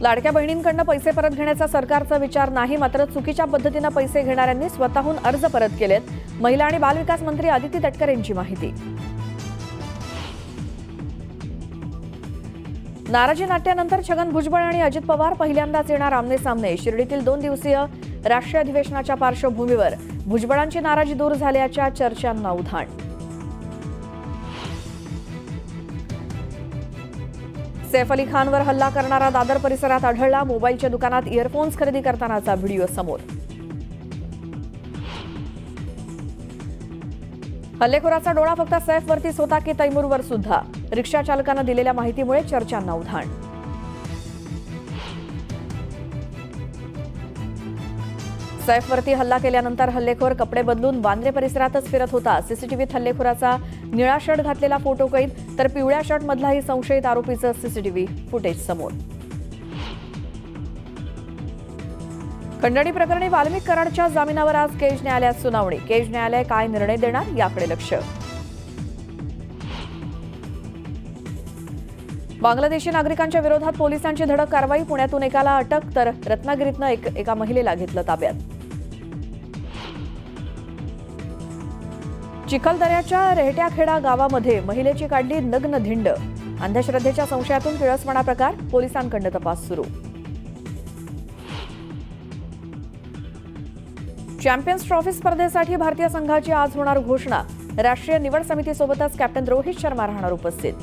लाडक्या बहिणींकडून पैसे परत घेण्याचा सरकारचा विचार नाही, मात्र चुकीच्या पद्धतीने पैसे घेणाऱ्यांनी स्वतःहून अर्ज परत केलेत. महिला आणि बालविकास मंत्री आदिती तटकरे यांची माहिती. नाराजी नाट्यानंतर छगन भुजबळ आणि अजित पवार पहिल्यांदाच येणार आमने सामने. शिर्डीतील 2 दिवसीय राष्ट्रीय अधिवेशनाच्या पार्श्वभूमीवर भुजबळांची नाराजी दूर झाल्याच्या चर्चांना उधाण. सैफ अली खानवर हल्ला करणारा दादर परिसरात आढळला. मोबाईलच्या दुकानात इयरफोन्स खरेदी करतानाचा व्हिडिओ समोर. हल्लेखोराचा डोळा फक्त सैफवरतीच होता की तैमूरवर सुद्धा? रिक्षा चालकानं दिलेल्या माहितीमुळे चर्चांना उधाण. सैफवरती हल्ला केल्यानंतर हल्लेखोर कपडे बदलून वांद्रे परिसरातच फिरत होता. सीसीटीव्हीत हल्लेखोराचा निळा शर्ट घातलेला फोटो कैद, तर पिवळ्या शर्टमधलाही संशयित आरोपीचं सीसीटीव्ही फुटेज समोर. खंडणी प्रकरणी वाल्मिक कराडच्या जामिनावर आज केज न्यायालयात सुनावणी. केज न्यायालय काय निर्णय देणार याकडे लक्ष. बांगलादेशी नागरिकांच्या विरोधात पोलिसांची धडक कारवाई. पुण्यातून एकाला अटक, तर रत्नागिरीतनं एका महिलेला घेतलं ताब्यात. चिखलदऱ्याच्या रेहट्याखेडा गावामध्ये महिलेची काढली नग्न धिंड. अंधश्रद्धेच्या संशयातून किळसवाणा प्रकार. पोलिसांकडून तपास सुरू. चॅम्पियन्स ट्रॉफी स्पर्धेसाठी भारतीय संघाची आज होणार घोषणा. राष्ट्रीय निवड समितीसोबतच कॅप्टन रोहित शर्मा राहणार उपस्थित.